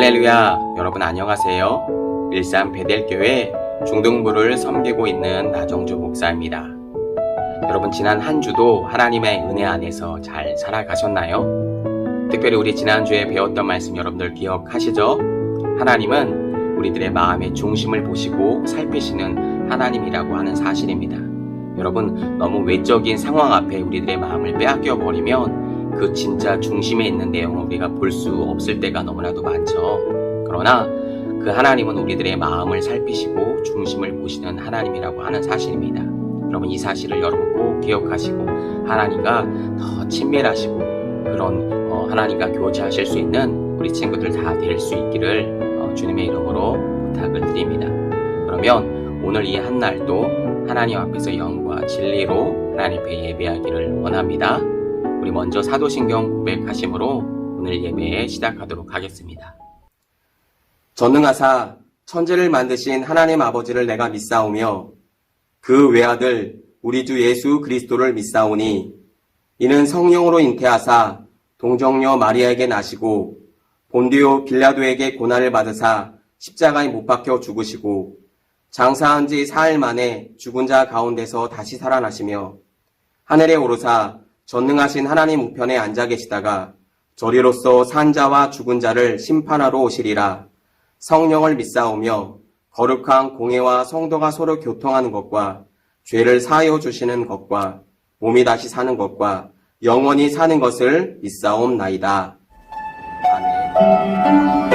할렐루야, 여러분 안녕하세요. 일산 베델교회 중등부를 섬기고 있는 나정주 목사입니다. 여러분 지난 한 주도 하나님의 은혜 안에서 잘 살아가셨나요? 특별히 우리 지난주에 배웠던 말씀 여러분들 기억하시죠? 하나님은 우리들의 마음의 중심을 보시고 살피시는 하나님이라고 하는 사실입니다. 여러분 너무 외적인 상황 앞에 우리들의 마음을 빼앗겨 버리면 그 진짜 중심에 있는 내용을 우리가 볼 수 없을 때가 너무나도 많죠. 그러나 그 하나님은 우리들의 마음을 살피시고 중심을 보시는 하나님이라고 하는 사실입니다. 여러분 이 사실을 여러분 꼭 기억하시고 하나님과 더 친밀하시고 그런 하나님과 교제하실 수 있는 우리 친구들 다 될 수 있기를 주님의 이름으로 부탁을 드립니다. 그러면 오늘 이 한날도 하나님 앞에서 영과 진리로 하나님 앞에 예배하기를 원합니다. 우리 먼저 사도신경 고백하심으로 오늘 예배 시작하도록 하겠습니다. 전능하사 천지를 만드신 하나님 아버지를 내가 믿사오며 그 외아들 우리 주 예수 그리스도를 믿사오니 이는 성령으로 잉태하사 동정녀 마리아에게 나시고 본디오 빌라도에게 고난을 받으사 십자가에 못 박혀 죽으시고 장사한 지 사흘 만에 죽은 자 가운데서 다시 살아나시며 하늘에 오르사 전능하신 하나님 우편에 앉아 계시다가 저리로서 산 자와 죽은 자를 심판하러 오시리라. 성령을 믿사오며 거룩한 공회와 성도가 서로 교통하는 것과 죄를 사하여 주시는 것과 몸이 다시 사는 것과 영원히 사는 것을 믿사옵나이다. 아멘.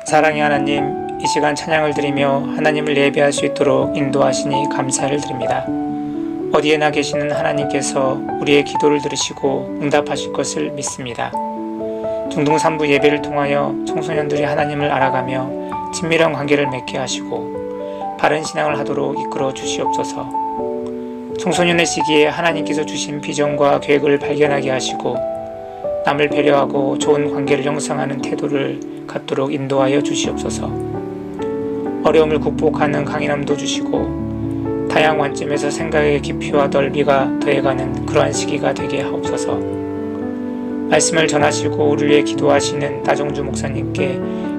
사랑의 하나님, 이 시간 찬양을 드리며 하나님을 예배할 수 있도록 인도하시니 감사를 드립니다. 어디에나 계시는 하나님께서 우리의 기도를 들으시고 응답하실 것을 믿습니다. 중등산부 예배를 통하여 청소년들이 하나님을 알아가며 친밀한 관계를 맺게 하시고 바른 신앙을 하도록 이끌어 주시옵소서. 청소년의 시기에 하나님께서 주신 비전과 계획을 발견하게 하시고 남을 배려하고 좋은 관계를 형성하는 태도를 갖도록 인도하여 주시옵소서. 어려움을 극복하는 강인함도 주시고 다양한 관점에서 생각의 깊이와 넓이가 더해가는 그러한 시기가 되게 하옵소서. 말씀을 전하시고 우리를 위해 기도하시는 나정주 목사님께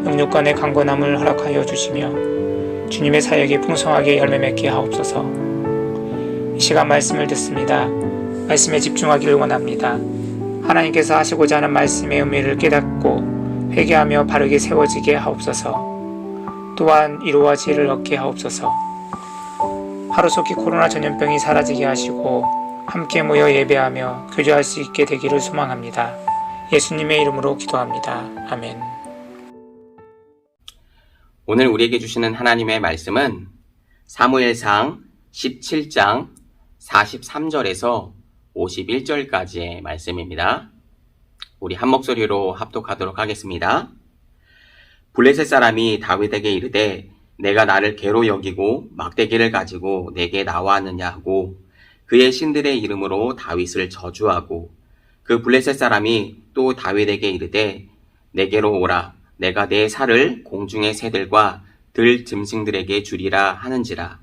영육간의 강건함을 허락하여 주시며 주님의 사역에 풍성하게 열매 맺게 하옵소서. 이 시간 말씀을 듣습니다. 말씀에 집중하기를 원합니다. 하나님께서 하시고자 하는 말씀의 의미를 깨닫고 회개하며 바르게 세워지게 하옵소서. 또한 위로와 지혜를 얻게 하옵소서. 하루속히 코로나 전염병이 사라지게 하시고 함께 모여 예배하며 교제할 수 있게 되기를 소망합니다. 예수님의 이름으로 기도합니다. 아멘. 오늘 우리에게 주시는 하나님의 말씀은 사무엘상 17장 43절에서 51절까지의 말씀입니다. 우리 한 목소리로 합독하도록 하겠습니다. 블레셋 사람이 다윗에게 이르되 내가 나를 개로 여기고 막대기를 가지고 내게 나왔느냐 하고 그의 신들의 이름으로 다윗을 저주하고 그 블레셋 사람이 또 다윗에게 이르되 내게로 오라 내가 내 살을 공중의 새들과 들 짐승들에게 주리라 하는지라.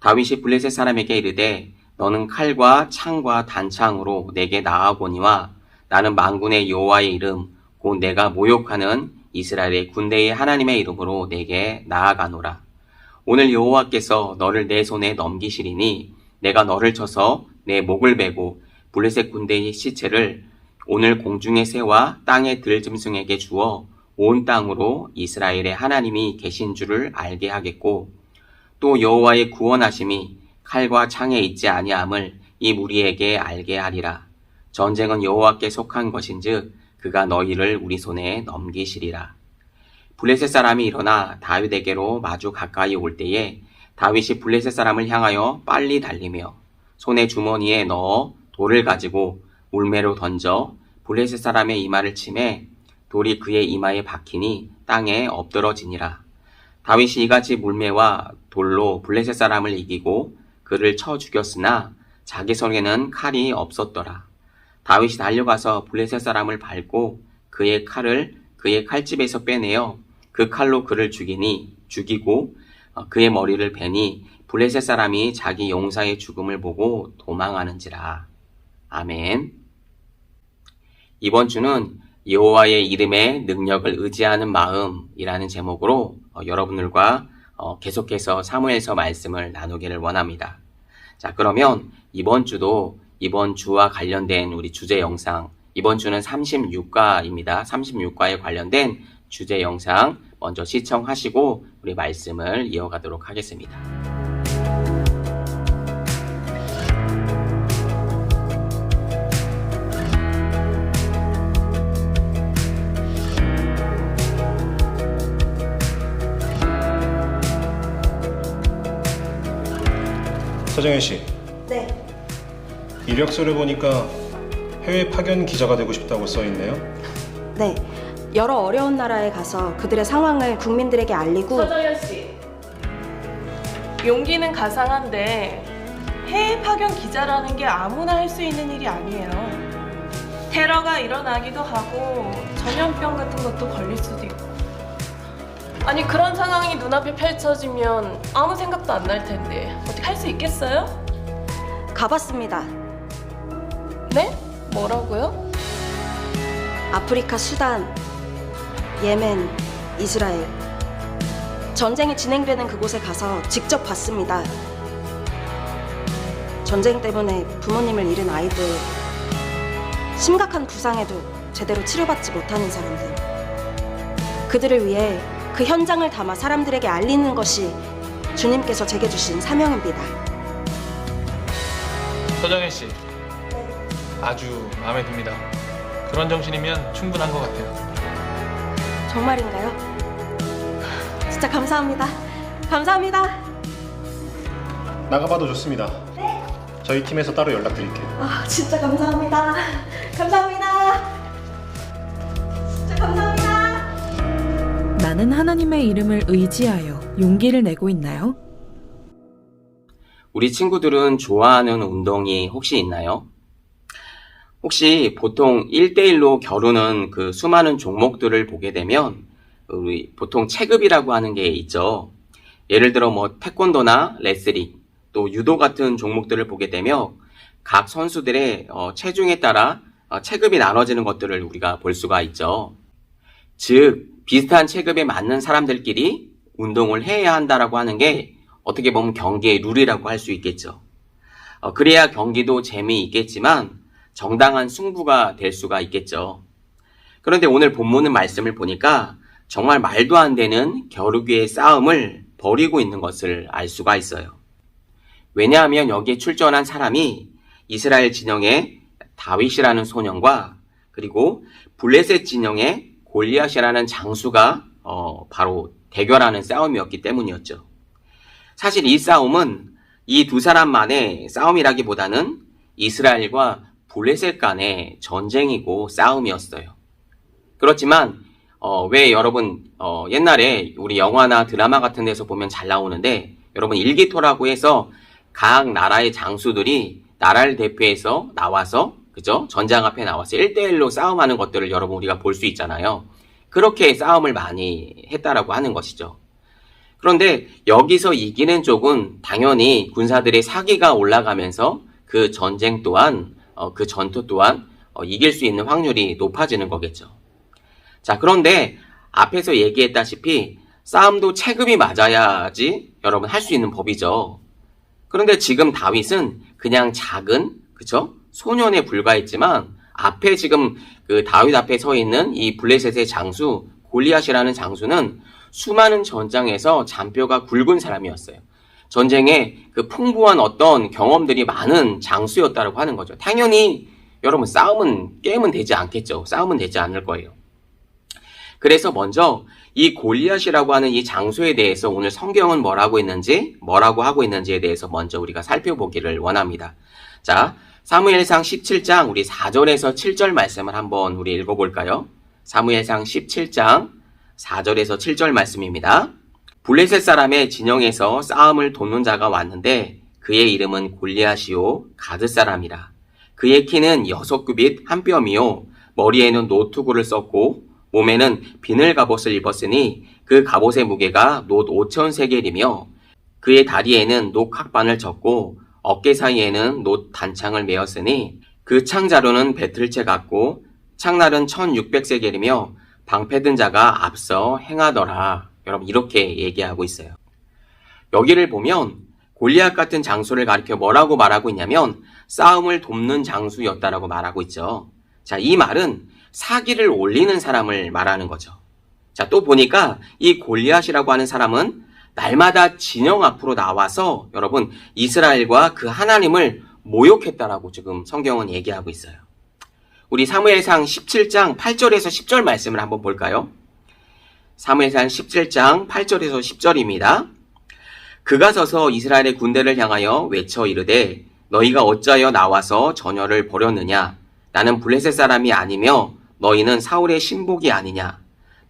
다윗이 블레셋 사람에게 이르되 너는 칼과 창과 단창으로 내게 나아보니와 나는 만군의 여호와의 이름 곧 내가 모욕하는 이스라엘의 군대의 하나님의 이름으로 내게 나아가노라. 오늘 여호와께서 너를 내 손에 넘기시리니 내가 너를 쳐서 내 목을 베고 블레셋 군대의 시체를 오늘 공중의 새와 땅의 들짐승에게 주어 온 땅으로 이스라엘의 하나님이 계신 줄을 알게 하겠고 또 여호와의 구원하심이 칼과 창에 있지 아니함을 이 무리에게 알게 하리라. 전쟁은 여호와께 속한 것인즉 그가 너희를 우리 손에 넘기시리라. 블레셋 사람이 일어나 다윗에게로 마주 가까이 올 때에 다윗이 블레셋 사람을 향하여 빨리 달리며 손에 주머니에 넣어 돌을 가지고 울매로 던져 블레셋 사람의 이마를 치매 돌이 그의 이마에 박히니 땅에 엎드러지니라. 다윗이 이같이 물매와 돌로 블레셋 사람을 이기고 그를 쳐 죽였으나 자기 손에는 칼이 없었더라. 다윗이 달려가서 블레셋 사람을 밟고 그의 칼을 그의 칼집에서 빼내어 그 칼로 그를 죽이고 그의 머리를 베니 블레셋 사람이 자기 용사의 죽음을 보고 도망하는지라. 아멘. 이번 주는 여호와의 이름의 능력을 의지하는 마음이라는 제목으로 여러분들과 계속해서 사무엘서 말씀을 나누기를 원합니다. 자, 그러면 이번 주와 관련된 우리 주제 영상, 이번 주는 36과입니다. 36과에 관련된 주제 영상 먼저 시청하시고 우리 말씀을 이어가도록 하겠습니다. 서정현 씨. 네. 이력서를 보니까 해외 파견 기자가 되고 싶다고 써있네요. 네. 여러 어려운 나라에 가서 그들의 상황을 국민들에게 알리고. 서정현 씨, 용기는 가상한데 해외 파견 기자라는 게 아무나 할 수 있는 일이 아니에요. 테러가 일어나기도 하고 전염병 같은 것도 걸릴 수도 있고. 아니, 그런 상황이 눈앞에 펼쳐지면 아무 생각도 안 날 텐데 어떻게 할 수 있겠어요? 가봤습니다. 네? 뭐라고요? 아프리카 수단, 예멘, 이스라엘. 전쟁이 진행되는 그곳에 가서 직접 봤습니다. 전쟁 때문에 부모님을 잃은 아이들, 심각한 부상에도 제대로 치료받지 못하는 사람들, 그들을 위해 그 현장을 담아 사람들에게 알리는 것이 주님께서 제게 주신 사명입니다. 서정혜 씨, 아주 마음에 듭니다. 그런 정신이면 충분한 것 같아요. 정말인가요? 진짜 감사합니다. 감사합니다. 나가봐도 좋습니다. 저희 팀에서 따로 연락드릴게요. 아, 진짜 감사합니다. 감사합니다. 진짜 감사합니다. 나는 하나님의 이름을 의지하여 용기를 내고 있나요? 우리 친구들은 좋아하는 운동이 혹시 있나요? 혹시 보통 1대1로 겨루는 그 수많은 종목들을 보게 되면 우리 보통 체급이라고 하는 게 있죠. 예를 들어 뭐 태권도나 레슬링, 또 유도 같은 종목들을 보게 되면 각 선수들의 체중에 따라 체급이 나눠지는 것들을 우리가 볼 수가 있죠. 즉, 비슷한 체급에 맞는 사람들끼리 운동을 해야 한다라고 하는 게 어떻게 보면 경기의 룰이라고 할 수 있겠죠. 그래야 경기도 재미있겠지만 정당한 승부가 될 수가 있겠죠. 그런데 오늘 본문의 말씀을 보니까 정말 말도 안 되는 겨루기의 싸움을 벌이고 있는 것을 알 수가 있어요. 왜냐하면 여기에 출전한 사람이 이스라엘 진영의 다윗이라는 소년과 그리고 블레셋 진영의 골리앗이라는 장수가 바로 대결하는 싸움이었기 때문이었죠. 사실 이 싸움은 이 두 사람만의 싸움이라기보다는 이스라엘과 블레셋 간의 전쟁이고 싸움이었어요. 그렇지만 왜 여러분 옛날에 우리 영화나 드라마 같은 데서 보면 잘 나오는데 여러분 일기토라고 해서 각 나라의 장수들이 나라를 대표해서 나와서 그죠? 전장 앞에 나와서 1대1로 싸움하는 것들을 여러분 우리가 볼 수 있잖아요. 그렇게 싸움을 많이 했다라고 하는 것이죠. 그런데 여기서 이기는 쪽은 당연히 군사들의 사기가 올라가면서 그 전쟁 또한 그 전투 또한 이길 수 있는 확률이 높아지는 거겠죠. 자, 그런데 앞에서 얘기했다시피 싸움도 체급이 맞아야지 여러분 할 수 있는 법이죠. 그런데 지금 다윗은 그냥 작은 그쵸? 소년에 불과했지만 앞에 지금 그 다윗 앞에 서 있는 이 블레셋의 장수 골리앗이라는 장수는 수많은 전장에서 잔뼈가 굵은 사람이었어요. 전쟁에 그 풍부한 어떤 경험들이 많은 장수였다고 하는 거죠. 당연히 여러분 싸움은 게임은 되지 않겠죠. 싸움은 되지 않을 거예요. 그래서 먼저 이 골리앗이라고 하는 이 장수에 대해서 오늘 성경은 뭐라고 하고 있는지에 대해서 먼저 우리가 살펴보기를 원합니다. 자, 사무엘상 17장 우리 4절에서 7절 말씀을 한번 우리 읽어볼까요? 사무엘상 17장 4절에서 7절 말씀입니다. 블레셋 사람의 진영에서 싸움을 돕는 자가 왔는데 그의 이름은 골리앗이요 가드 사람이라. 그의 키는 6규빗 한 뼘이요 머리에는 노투구를 썼고 몸에는 비늘 갑옷을 입었으니 그 갑옷의 무게가 놋 5,000세겔이며 그의 다리에는 녹 학반을 쳤고 어깨 사이에는 놋 단창을 메었으니 그 창자루는 배틀채 같고 창날은 1,600세겔이며 방패든 자가 앞서 행하더라. 여러분 이렇게 얘기하고 있어요. 여기를 보면 골리앗 같은 장수를 가리켜 뭐라고 말하고 있냐면 싸움을 돕는 장수였다라고 말하고 있죠. 자, 이 말은 사기를 올리는 사람을 말하는 거죠. 자, 또 보니까 이 골리앗이라고 하는 사람은 날마다 진영 앞으로 나와서 여러분 이스라엘과 그 하나님을 모욕했다라고 지금 성경은 얘기하고 있어요. 우리 사무엘상 17장 8절에서 10절 말씀을 한번 볼까요? 사무엘상 17장 8절에서 10절입니다. 그가 서서 이스라엘의 군대를 향하여 외쳐 이르되 너희가 어찌하여 나와서 전열을 벌였느냐? 나는 블레셋 사람이 아니며 너희는 사울의 신복이 아니냐?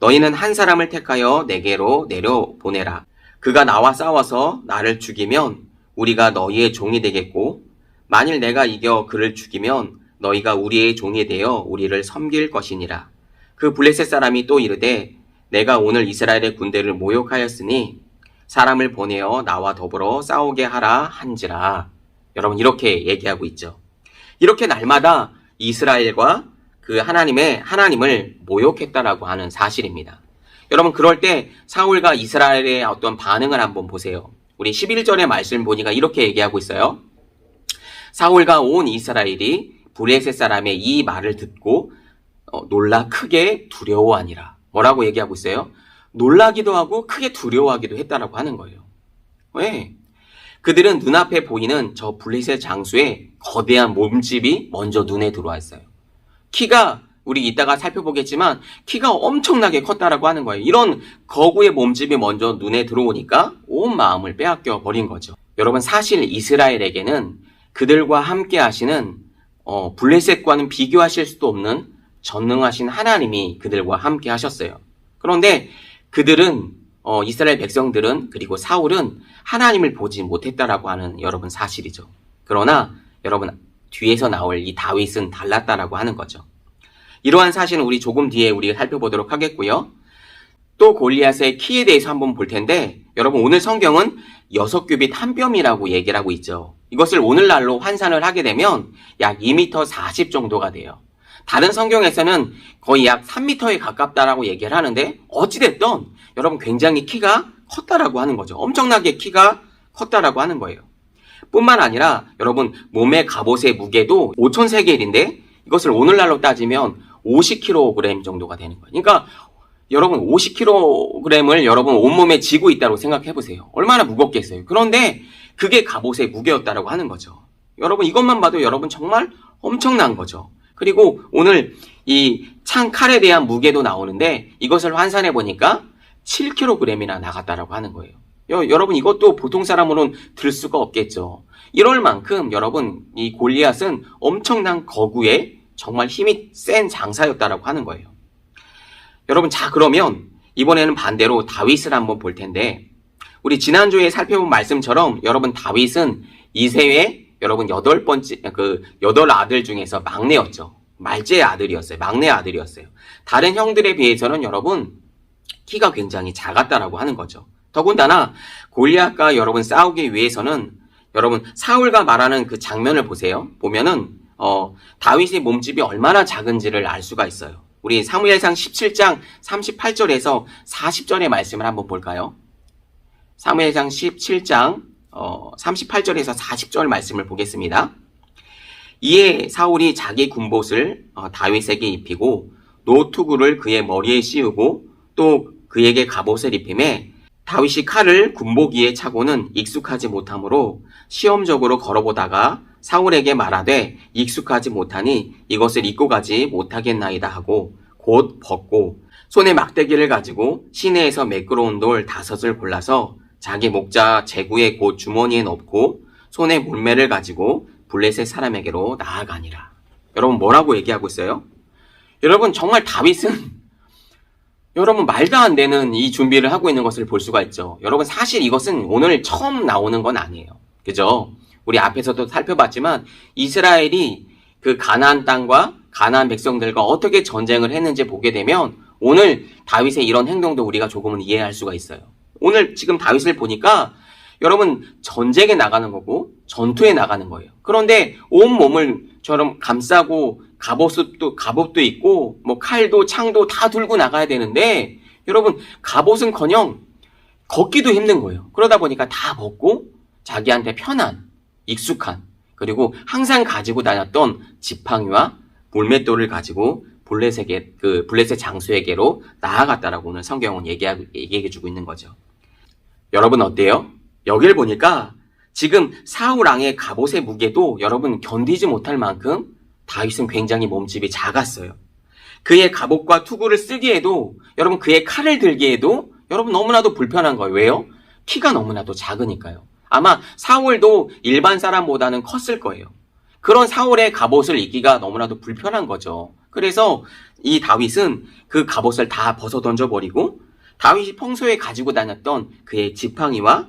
너희는 한 사람을 택하여 내게로 내려보내라. 그가 나와 싸워서 나를 죽이면 우리가 너희의 종이 되겠고 만일 내가 이겨 그를 죽이면 너희가 우리의 종이 되어 우리를 섬길 것이니라. 그 블레셋 사람이 또 이르되 내가 오늘 이스라엘의 군대를 모욕하였으니 사람을 보내어 나와 더불어 싸우게 하라 한지라. 여러분 이렇게 얘기하고 있죠. 이렇게 날마다 이스라엘과 그 하나님을 모욕했다라고 하는 사실입니다. 여러분 그럴 때 사울과 이스라엘의 어떤 반응을 한번 보세요. 우리 11절의 말씀 보니까 이렇게 얘기하고 있어요. 사울과 온 이스라엘이 블레셋 사람의 이 말을 듣고 놀라 크게 두려워하니라. 뭐라고 얘기하고 있어요? 놀라기도 하고 크게 두려워하기도 했다라고 하는 거예요. 왜? 그들은 눈앞에 보이는 저 블레셋 장수의 거대한 몸집이 먼저 눈에 들어왔어요. 키가 우리 이따가 살펴보겠지만 키가 엄청나게 컸다라고 하는 거예요. 이런 거구의 몸집이 먼저 눈에 들어오니까 온 마음을 빼앗겨 버린 거죠. 여러분, 사실 이스라엘에게는 그들과 함께 하시는 블레셋과는 비교하실 수도 없는 전능하신 하나님이 그들과 함께 하셨어요. 그런데 그들은 이스라엘 백성들은 그리고 사울은 하나님을 보지 못했다라고 하는 여러분 사실이죠. 그러나 여러분, 뒤에서 나올 이 다윗은 달랐다라고 하는 거죠. 이러한 사실은 우리 조금 뒤에 우리가 살펴보도록 하겠고요. 또 골리앗의 키에 대해서 한번 볼 텐데, 여러분 오늘 성경은 6규빗 한 뼘이라고 얘기를 하고 있죠. 이것을 오늘날로 환산을 하게 되면 약 2m 40 정도가 돼요. 다른 성경에서는 거의 약 3m에 가깝다라고 얘기를 하는데, 어찌됐든 여러분 굉장히 키가 컸다라고 하는 거죠. 엄청나게 키가 컸다라고 하는 거예요. 뿐만 아니라 여러분 몸의 갑옷의 무게도 5,000세겔인데 이것을 오늘날로 따지면 50kg 정도가 되는 거예요. 그러니까 여러분 50kg을 여러분 온몸에 지고 있다고 생각해 보세요. 얼마나 무겁겠어요. 그런데 그게 갑옷의 무게였다라고 하는 거죠. 여러분 이것만 봐도 여러분 정말 엄청난 거죠. 그리고 오늘 이 창 칼에 대한 무게도 나오는데 이것을 환산해 보니까 7kg이나 나갔다라고 하는 거예요. 여러분 이것도 보통 사람으로는 들 수가 없겠죠. 이럴 만큼 여러분 이 골리앗은 엄청난 거구에 정말 힘이 센 장사였다라고 하는 거예요. 여러분, 자 그러면 이번에는 반대로 다윗을 한번 볼 텐데, 우리 지난주에 살펴본 말씀처럼 여러분 다윗은 이세의 여러분 8번째 8아들 중에서 막내였죠. 말제의 아들이었어요. 막내 아들이었어요. 다른 형들에 비해서는 여러분 키가 굉장히 작았다라고 하는 거죠. 더군다나 골리앗과 여러분 싸우기 위해서는 여러분 사울과 말하는 그 장면을 보세요. 보면은 다윗의 몸집이 얼마나 작은지를 알 수가 있어요. 우리 사무엘상 17장 38절에서 40절의 말씀을 한번 볼까요? 사무엘상 17장 38절에서 40절 말씀을 보겠습니다. 이에 사울이 자기 군봇을 다윗에게 입히고 노투구를 그의 머리에 씌우고 또 그에게 갑옷을 입히매 다윗이 칼을 군복 위에 차고는 익숙하지 못하므로 시험적으로 걸어보다가 사울에게 말하되 익숙하지 못하니 이것을 입고 가지 못하겠나이다 하고 곧 벗고 손에 막대기를 가지고 시내에서 매끄러운 돌 5을 골라서 자기 목자 제구의 곧 주머니에 넣고 손에 몰매를 가지고 블레셋 사람에게로 나아가니라. 여러분 뭐라고 얘기하고 있어요? 여러분 정말 다윗은 여러분 말도 안 되는 이 준비를 하고 있는 것을 볼 수가 있죠. 여러분 사실 이것은 오늘 처음 나오는 건 아니에요. 그죠? 우리 앞에서도 살펴봤지만 이스라엘이 그 가나안 땅과 가나안 백성들과 어떻게 전쟁을 했는지 보게 되면 오늘 다윗의 이런 행동도 우리가 조금은 이해할 수가 있어요. 오늘 지금 다윗을 보니까 여러분 전쟁에 나가는 거고 전투에 나가는 거예요. 그런데 온 몸을 저럼 감싸고 갑옷도 있고 뭐 칼도 창도 다 들고 나가야 되는데 여러분 갑옷은커녕 걷기도 힘든 거예요. 그러다 보니까 다 벗고 자기한테 편한 익숙한 그리고 항상 가지고 다녔던 지팡이와 물맷돌을 가지고 블레셋 장수에게로 나아갔다라고 오늘 성경은 얘기해주고 있는 거죠. 여러분 어때요? 여길 보니까 지금 사울 왕의 갑옷의 무게도 여러분 견디지 못할 만큼 다윗은 굉장히 몸집이 작았어요. 그의 갑옷과 투구를 쓰기에도 여러분 그의 칼을 들기에도 여러분 너무나도 불편한 거예요. 왜요? 키가 너무나도 작으니까요. 아마 사울도 일반 사람보다는 컸을 거예요. 그런 사울의 갑옷을 입기가 너무나도 불편한 거죠. 그래서 이 다윗은 그 갑옷을 다 벗어 던져버리고 다윗이 평소에 가지고 다녔던 그의 지팡이와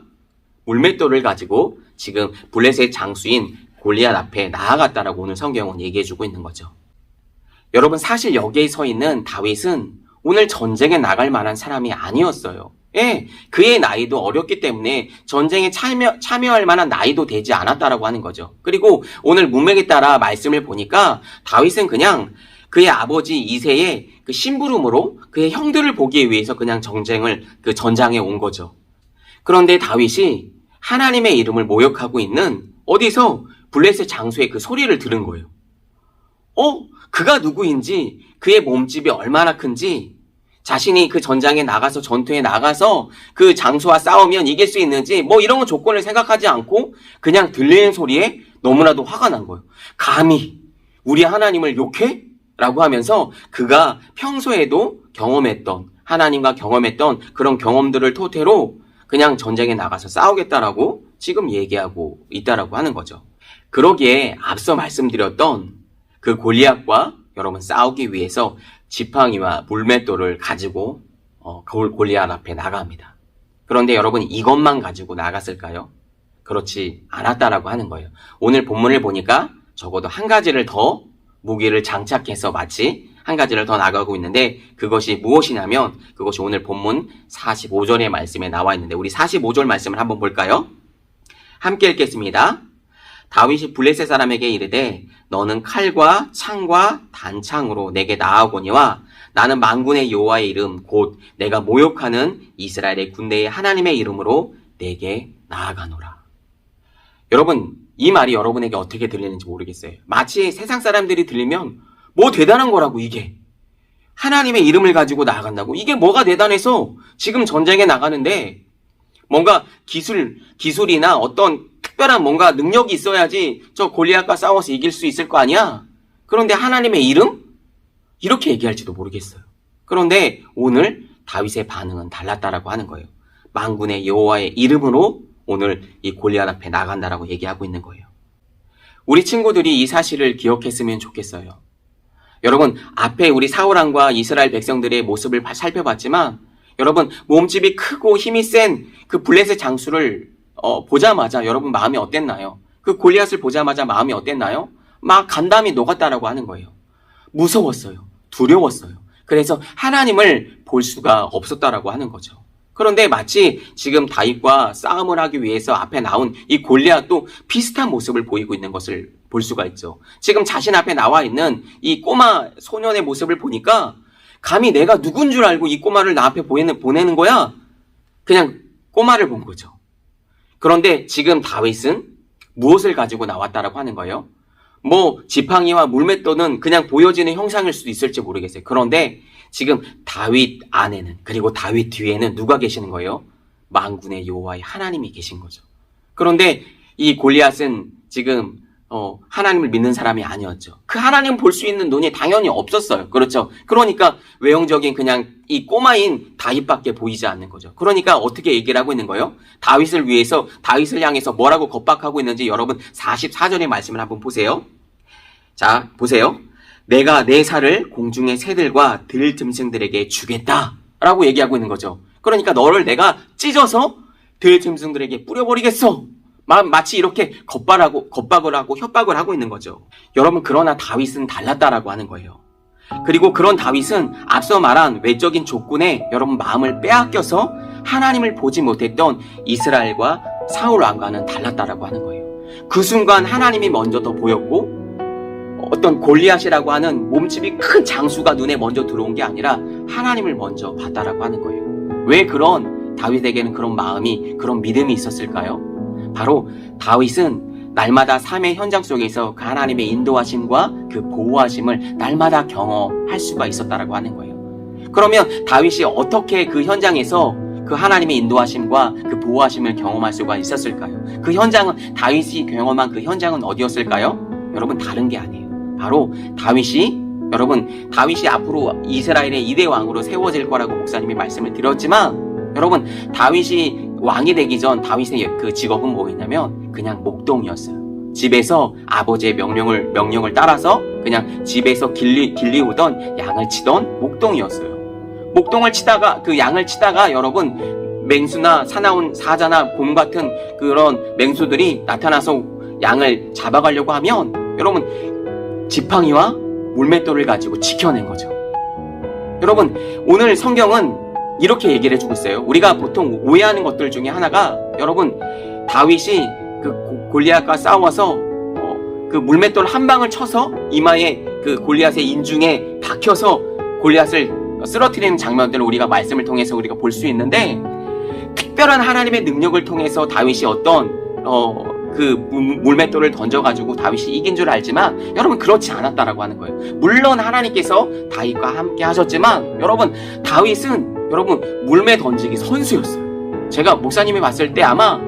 물맷돌을 가지고 지금 블레셋 장수인 골리앗 앞에 나아갔다라고 오늘 성경은 얘기해주고 있는 거죠. 여러분 사실 여기에 서 있는 다윗은 오늘 전쟁에 나갈 만한 사람이 아니었어요. 예, 그의 나이도 어렸기 때문에 전쟁에 참여할 만한 나이도 되지 않았다라고 하는 거죠. 그리고 오늘 문맥에 따라 말씀을 보니까 다윗은 그냥 그의 아버지 이새의 그 심부름으로 그의 형들을 보기 위해서 그냥 전장에 온 거죠. 그런데 다윗이 하나님의 이름을 모욕하고 있는 어디서 블레셋 장수의 그 소리를 들은 거예요. 그가 누구인지, 그의 몸집이 얼마나 큰지, 자신이 그 전장에 나가서 전투에 나가서 그 장수와 싸우면 이길 수 있는지 뭐 이런 조건을 생각하지 않고 그냥 들리는 소리에 너무나도 화가 난 거예요. 감히 우리 하나님을 욕해? 라고 하면서 그가 평소에도 경험했던, 하나님과 경험했던 그런 경험들을 토대로 그냥 전쟁에 나가서 싸우겠다라고 지금 얘기하고 있다라고 하는 거죠. 그러기에 앞서 말씀드렸던 그 골리앗과 여러분 싸우기 위해서 지팡이와 물맷돌을 가지고 골리앗 앞에 나갑니다. 그런데 여러분 이것만 가지고 나갔을까요? 그렇지 않았다라고 하는 거예요. 오늘 본문을 보니까 적어도 한 가지를 더 무기를 장착해서 마치 한 가지를 더 나가고 있는데 그것이 무엇이냐면 그것이 오늘 본문 45절의 말씀에 나와 있는데 우리 45절 말씀을 한번 볼까요? 함께 읽겠습니다. 다윗이 블레셋 사람에게 이르되 너는 칼과 창과 단창으로 내게 나아오거니와 나는 만군의 여호와의 이름 곧 내가 모욕하는 이스라엘의 군대의 하나님의 이름으로 내게 나아가노라. 여러분 이 말이 여러분에게 어떻게 들리는지 모르겠어요. 마치 세상 사람들이 들리면 뭐 대단한 거라고 이게. 하나님의 이름을 가지고 나아간다고? 이게 뭐가 대단해서 지금 전쟁에 나가는데 뭔가 기술이나 어떤 특별한 뭔가 능력이 있어야지 저 골리앗과 싸워서 이길 수 있을 거 아니야? 그런데 하나님의 이름? 이렇게 얘기할지도 모르겠어요. 그런데 오늘 다윗의 반응은 달랐다라고 하는 거예요. 만군의 여호와의 이름으로 오늘 이 골리앗 앞에 나간다라고 얘기하고 있는 거예요. 우리 친구들이 이 사실을 기억했으면 좋겠어요. 여러분 앞에 우리 사울왕과 이스라엘 백성들의 모습을 살펴봤지만 여러분 몸집이 크고 힘이 센 그 블레셋 장수를 보자마자 여러분 마음이 어땠나요? 그 골리앗을 보자마자 마음이 어땠나요? 막 간담이 녹았다라고 하는 거예요. 무서웠어요. 두려웠어요. 그래서 하나님을 볼 수가 없었다라고 하는 거죠. 그런데 마치 지금 다윗과 싸움을 하기 위해서 앞에 나온 이 골리앗도 비슷한 모습을 보이고 있는 것을 볼 수가 있죠. 지금 자신 앞에 나와 있는 이 꼬마 소년의 모습을 보니까 감히 내가 누군 줄 알고 이 꼬마를 나 앞에 보내는 거야? 그냥 꼬마를 본 거죠. 그런데 지금 다윗은 무엇을 가지고 나왔다라고 하는 거예요? 뭐 지팡이와 물맷돌은 그냥 보여지는 형상일 수도 있을지 모르겠어요. 그런데 지금 다윗 안에는 그리고 다윗 뒤에는 누가 계시는 거예요? 만군의 여호와의 하나님이 계신 거죠. 그런데 이 골리앗은 지금 하나님을 믿는 사람이 아니었죠. 그 하나님 볼 수 있는 눈이 당연히 없었어요. 그렇죠. 그러니까 외형적인 그냥 이 꼬마인 다윗밖에 보이지 않는 거죠. 그러니까 어떻게 얘기를 하고 있는 거예요? 다윗을 위해서 다윗을 향해서 뭐라고 겁박하고 있는지 여러분 44절의 말씀을 한번 보세요. 자 보세요. 내가 내 살을 공중의 새들과 들짐승들에게 주겠다라고 얘기하고 있는 거죠. 그러니까 너를 내가 찢어서 들짐승들에게 뿌려버리겠어. 마치 이렇게 겁박을 하고 협박을 하고 있는 거죠. 여러분 그러나 다윗은 달랐다라고 하는 거예요. 그리고 그런 다윗은 앞서 말한 외적인 조건에 여러분 마음을 빼앗겨서 하나님을 보지 못했던 이스라엘과 사울 왕과는 달랐다라고 하는 거예요. 그 순간 하나님이 먼저 더 보였고 어떤 골리앗이라고 하는 몸집이 큰 장수가 눈에 먼저 들어온 게 아니라 하나님을 먼저 봤다라고 하는 거예요. 왜 그런 다윗에게는 그런 마음이 그런 믿음이 있었을까요? 바로 다윗은 날마다 삶의 현장 속에서 그 하나님의 인도하심과 그 보호하심을 날마다 경험할 수가 있었다라고 하는 거예요. 그러면 다윗이 어떻게 그 현장에서 그 하나님의 인도하심과 그 보호하심을 경험할 수가 있었을까요? 그 현장은 다윗이 경험한 그 현장은 어디였을까요? 여러분 다른 게 아니에요. 바로 다윗이 앞으로 이스라엘의 2대 왕으로 세워질 거라고 목사님이 말씀을 드렸지만 여러분 다윗이 왕이 되기 전 다윗의 그 직업은 뭐였냐면 그냥 목동이었어요. 집에서 아버지의 명령을 따라서 그냥 집에서 길리우던 양을 치던 목동이었어요. 목동을 치다가 그 양을 치다가 여러분 맹수나 사자나 곰 같은 그런 맹수들이 나타나서 양을 잡아가려고 하면 여러분 지팡이와 물맷돌을 가지고 지켜낸 거죠. 여러분 오늘 성경은 이렇게 얘기를 해주고 있어요. 우리가 보통 오해하는 것들 중에 하나가 여러분 다윗이 그 골리앗과 싸워서 그 물맷돌 한 방을 쳐서 이마에 그 골리앗의 인중에 박혀서 골리앗을 쓰러뜨리는 장면들을 우리가 말씀을 통해서 우리가 볼 수 있는데 특별한 하나님의 능력을 통해서 다윗이 어떤 그 물맷돌을 던져가지고 다윗이 이긴 줄 알지만 여러분 그렇지 않았다라고 하는 거예요. 물론 하나님께서 다윗과 함께 하셨지만 여러분 다윗은 여러분 물매 던지기 선수였어요. 제가 목사님이 봤을 때 아마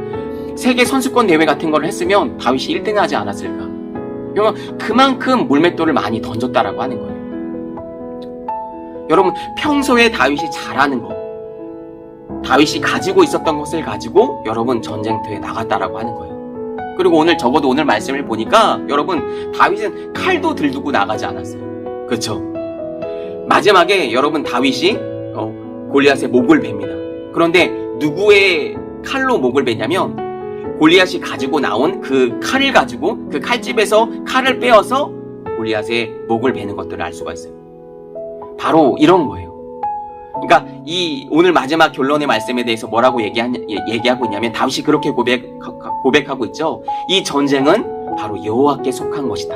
세계 선수권 대회 같은 걸 했으면 다윗이 1등 하지 않았을까. 여러분 그만큼 물맷돌을 많이 던졌다라고 하는 거예요. 여러분 평소에 다윗이 잘하는 것, 다윗이 가지고 있었던 것을 가지고 여러분 전쟁터에 나갔다라고 하는 거예요. 그리고 오늘 적어도 오늘 말씀을 보니까 여러분 다윗은 칼도 들고 나가지 않았어요. 그렇죠? 마지막에 여러분 다윗이 골리앗의 목을 베입니다. 그런데 누구의 칼로 목을 베냐면 골리앗이 가지고 나온 그 칼을 가지고 그 칼집에서 칼을 빼어서 골리앗의 목을 베는 것들을 알 수가 있어요. 바로 이런 거예요. 그러니까 이 오늘 마지막 결론의 말씀에 대해서 뭐라고 얘기하고 있냐면 다윗이 그렇게 고백하고 있죠. 이 전쟁은 바로 여호와께 속한 것이다.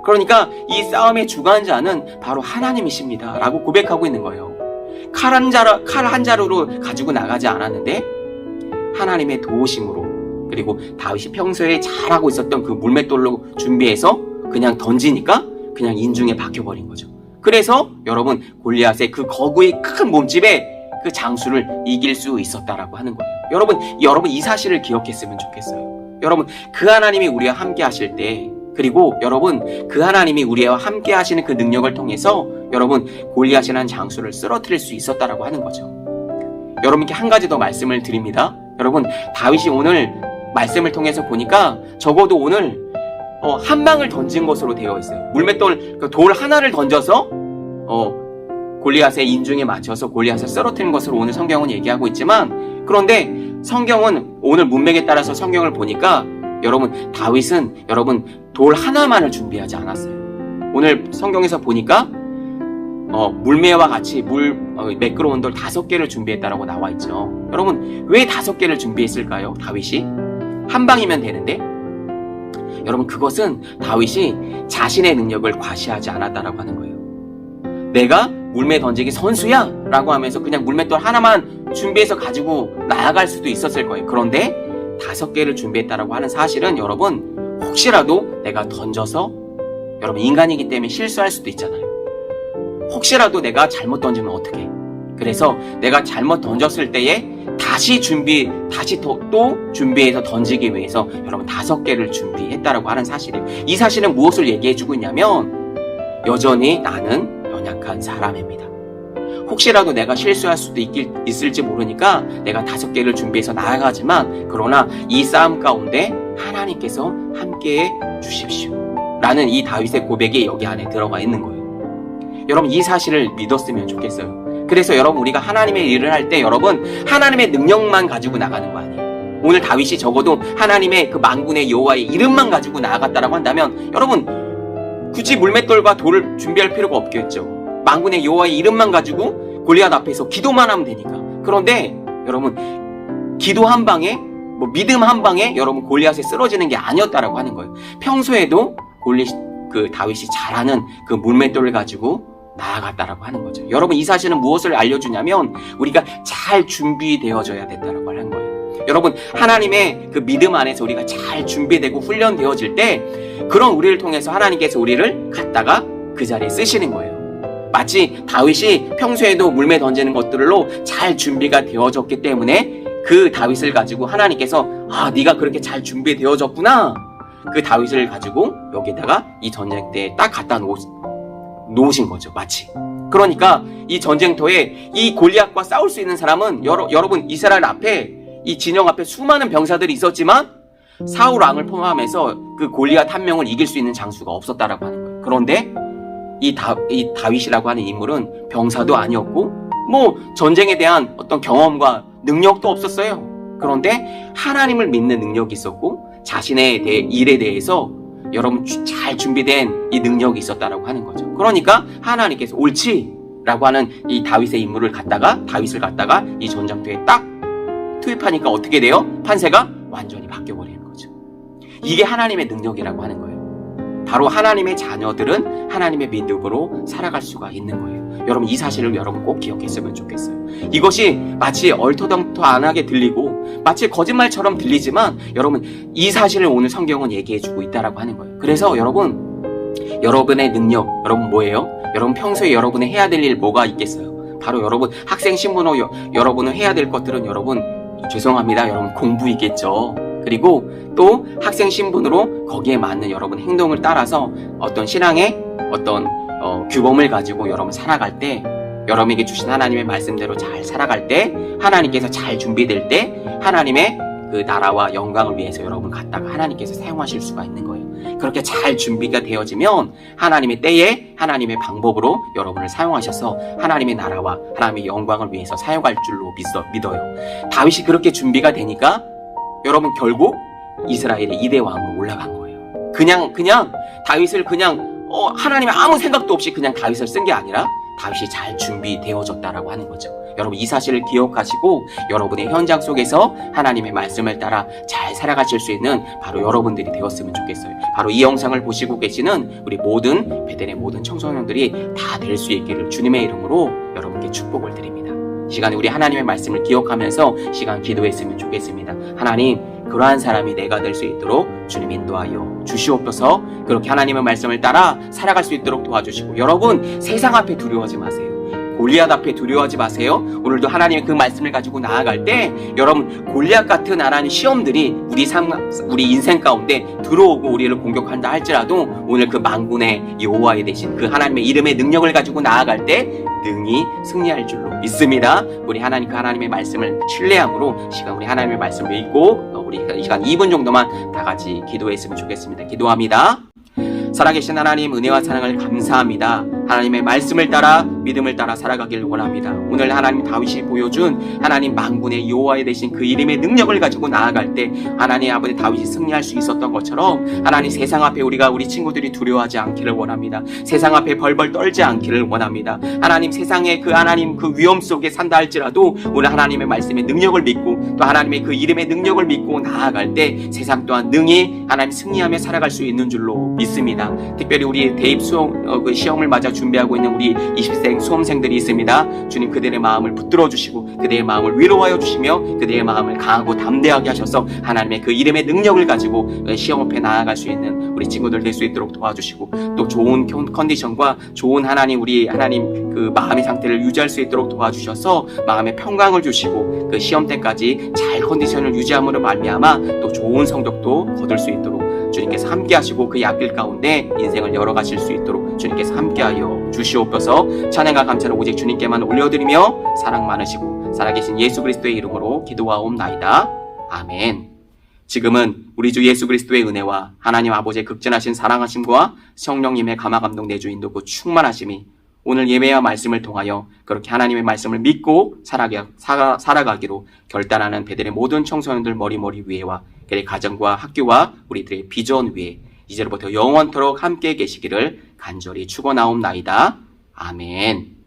그러니까 이 싸움의 주관자는 바로 하나님이십니다 라고 고백하고 있는 거예요. 칼 한 자루로 가지고 나가지 않았는데 하나님의 도우심으로, 그리고 다윗이 평소에 잘하고 있었던 그 물맷돌로 준비해서 그냥 던지니까 그냥 인중에 박혀버린 거죠. 그래서 여러분 골리앗의 그 거구의 큰 몸집에 그 장수를 이길 수 있었다라고 하는 거예요. 여러분 이 사실을 기억했으면 좋겠어요. 여러분 그 하나님이 우리와 함께 하실 때, 그리고 여러분 그 하나님이 우리와 함께 하시는 그 능력을 통해서 여러분 골리앗이라는 장수를 쓰러뜨릴 수 있었다라고 하는 거죠. 여러분께 한 가지 더 말씀을 드립니다. 여러분 다윗이 오늘 말씀을 통해서 보니까 적어도 오늘 한 방을 던진 것으로 되어 있어요. 물맷돌 돌 하나를 던져서 골리앗의 인중에 맞춰서 골리앗을 쓰러뜨린 것으로 오늘 성경은 얘기하고 있지만, 그런데 성경은 오늘 문맥에 따라서 성경을 보니까 여러분 다윗은 여러분 돌 하나만을 준비하지 않았어요. 오늘 성경에서 보니까 물매와 같이 매끄러운 돌 5개를 준비했다라고 나와 있죠. 여러분 왜 5개를 준비했을까요? 다윗이 한 방이면 되는데. 여러분 그것은 다윗이 자신의 능력을 과시하지 않았다라고 하는 거예요. 내가 물매 던지기 선수야 라고 하면서 그냥 물맷돌 하나만 준비해서 가지고 나아갈 수도 있었을 거예요. 그런데 5개를 준비했다라고 하는 사실은 여러분 혹시라도 내가 던져서, 여러분 인간이기 때문에 실수할 수도 있잖아요. 혹시라도 내가 잘못 던지면 어떡해. 그래서 내가 잘못 던졌을 때에 다시 또 준비해서 던지기 위해서 여러분 5개를 준비했다라고 하는 사실이에요. 이 사실은 무엇을 얘기해주고 있냐면 여전히 나는 연약한 사람입니다. 혹시라도 내가 실수할 수도 있을지 모르니까 내가 5개를 준비해서 나아가지만 그러나 이 싸움 가운데 하나님께서 함께해 주십시오 라는 이 다윗의 고백이 여기 안에 들어가 있는 거예요. 여러분 이 사실을 믿었으면 좋겠어요. 그래서 여러분 우리가 하나님의 일을 할 때 여러분 하나님의 능력만 가지고 나가는 거 아니에요. 오늘 다윗이 적어도 하나님의 그 만군의 여호와의 이름만 가지고 나아갔다라고 한다면 여러분 굳이 물맷돌과 돌을 준비할 필요가 없겠죠. 만군의 여호와의 이름만 가지고 골리앗 앞에서 기도만 하면 되니까. 그런데 여러분 기도 한 방에 믿음 한 방에 여러분 골리앗이 쓰러지는 게 아니었다라고 하는 거예요. 평소에도 다윗이 잘하는 그 물맷돌을 가지고 나아갔다라고 하는 거죠. 여러분 이 사실은 무엇을 알려주냐면 우리가 잘 준비되어져야 된다라고 하는 거예요. 여러분 하나님의 그 믿음 안에서 우리가 잘 준비되고 훈련되어질 때 그런 우리를 통해서 하나님께서 우리를 갖다가 그 자리에 쓰시는 거예요. 마치 다윗이 평소에도 물매 던지는 것들로 잘 준비가 되어졌기 때문에 그 다윗을 가지고 하나님께서 네가 그렇게 잘 준비되어졌구나. 그 다윗을 가지고 여기다가 이 전쟁터에 딱 갖다 놓으신 거죠. 마치. 그러니까 이 전쟁터에 이 골리앗과 싸울 수 있는 사람은 여러분 이스라엘 앞에 이 진영 앞에 수많은 병사들이 있었지만 사울 왕을 포함해서 그 골리앗 한 명을 이길 수 있는 장수가 없었다라고 하는 거예요. 그런데 이 다윗이라고 하는 인물은 병사도 아니었고 전쟁에 대한 어떤 경험과 능력도 없었어요. 그런데 하나님을 믿는 능력이 있었고 자신의 일에 대해서 여러분 잘 준비된 이 능력이 있었다라고 하는 거죠. 그러니까 하나님께서 옳지라고 하는 이 다윗의 인물을 다윗을 갖다가 이 전쟁터에 딱 투입하니까 어떻게 돼요? 판세가 완전히 바뀌어버리는 거죠. 이게 하나님의 능력이라고 하는 거예요. 바로 하나님의 자녀들은 하나님의 믿음으로 살아갈 수가 있는 거예요. 여러분 이 사실을 여러분 꼭 기억했으면 좋겠어요. 이것이 마치 얼토당토안하게 들리고 마치 거짓말처럼 들리지만 여러분 이 사실을 오늘 성경은 얘기해주고 있다라고 하는 거예요. 그래서 여러분의 능력, 여러분 뭐예요? 여러분 평소에 여러분이 해야 될 일 뭐가 있겠어요? 바로 여러분 학생 신분으로 여러분은 해야 될 것들은 여러분 죄송합니다. 여러분 공부이겠죠. 그리고 또 학생 신분으로 거기에 맞는 여러분 행동을 따라서 어떤 신앙의 어떤 규범을 가지고 여러분 살아갈 때 여러분에게 주신 하나님의 말씀대로 잘 살아갈 때 하나님께서 잘 준비될 때 하나님의 그 나라와 영광을 위해서 여러분 갖다가 하나님께서 사용하실 수가 있는 거예요. 그렇게 잘 준비가 되어지면 하나님의 때에 하나님의 방법으로 여러분을 사용하셔서 하나님의 나라와 하나님의 영광을 위해서 사용할 줄로 믿어요. 다윗이 그렇게 준비가 되니까 여러분 결국 이스라엘의 2대 왕으로 올라간 거예요. 그냥 다윗을 하나님의 아무 생각도 없이 그냥 다윗을 쓴 게 아니라 다윗이 잘 준비되어졌다라고 하는 거죠. 여러분 이 사실을 기억하시고 여러분의 현장 속에서 하나님의 말씀을 따라 잘 살아가실 수 있는 바로 여러분들이 되었으면 좋겠어요. 바로 이 영상을 보시고 계시는 우리 모든 베델의 모든 청소년들이 다 될 수 있기를 주님의 이름으로 여러분께 축복을 드립니다. 이 시간에 우리 하나님의 말씀을 기억하면서 시간 기도했으면 좋겠습니다. 하나님 그러한 사람이 내가 될 수 있도록 주님 인도하여 주시옵소서. 그렇게 하나님의 말씀을 따라 살아갈 수 있도록 도와주시고 여러분 세상 앞에 두려워하지 마세요. 골리앗 앞에 두려워하지 마세요. 오늘도 하나님의 그 말씀을 가지고 나아갈 때 여러분 골리앗 같은 하나님 시험들이 우리 인생 가운데 들어오고 우리를 공격한다 할지라도 오늘 그 만군의 여호와의 대신 그 하나님의 이름의 능력을 가지고 나아갈 때 능히 승리할 줄로 믿습니다. 우리 하나님의 말씀을 신뢰함으로 시간 우리 하나님의 말씀을 읽고 우리 이 시간 2분 정도만 다 같이 기도했으면 좋겠습니다. 기도합니다. 살아계신 하나님 은혜와 사랑을 감사합니다. 하나님의 말씀을 따라 믿음을 따라 살아가기를 원합니다. 오늘 하나님 다윗이 보여준 하나님 만군의 여호와의 대신 그 이름의 능력을 가지고 나아갈 때 하나님 아버지 다윗이 승리할 수 있었던 것처럼 하나님 세상 앞에 우리 친구들이 두려워하지 않기를 원합니다. 세상 앞에 벌벌 떨지 않기를 원합니다. 하나님 세상에 하나님 그 위험 속에 산다 할지라도 오늘 하나님의 말씀의 능력을 믿고 또 하나님의 그 이름의 능력을 믿고 나아갈 때 세상 또한 능히 하나님 승리하며 살아갈 수 있는 줄로 믿습니다. 특별히 우리 대입 그 시험을 맞아 준비하고 있는 우리 20생 수험생들이 있습니다. 주님 그들의 마음을 붙들어 주시고 그들의 마음을 위로하여 주시며 그들의 마음을 강하고 담대하게 하셔서 하나님의 그 이름의 능력을 가지고 시험 앞에 나아갈 수 있는 우리 친구들 될 수 있도록 도와주시고 또 좋은 컨디션과 좋은 우리 하나님 그 마음의 상태를 유지할 수 있도록 도와주셔서 마음의 평강을 주시고 그 시험 때까지 잘 컨디션을 유지함으로 말미암아 또 좋은 성적도 거둘 수 있도록 주님께서 함께 하시고 그 앞길 가운데 인생을 열어가실 수 있도록 주님께서 함께하여 주시옵소서. 찬양과 감사를 오직 주님께만 올려드리며 사랑 많으시고 살아계신 예수 그리스도의 이름으로 기도하옵나이다. 아멘. 지금은 우리 주 예수 그리스도의 은혜와 하나님 아버지의 극진하신 사랑하심과 성령님의 감화감동 내주 인도 그 충만하심이 오늘 예배와 말씀을 통하여 그렇게 하나님의 말씀을 믿고 살아가기로 결단하는 베델의 모든 청소년들 머리 위에와 그의 가정과 학교와 우리들의 비전 위에 이제로부터 영원토록 함께 계시기를 간절히 축원하옵나이다. 아멘.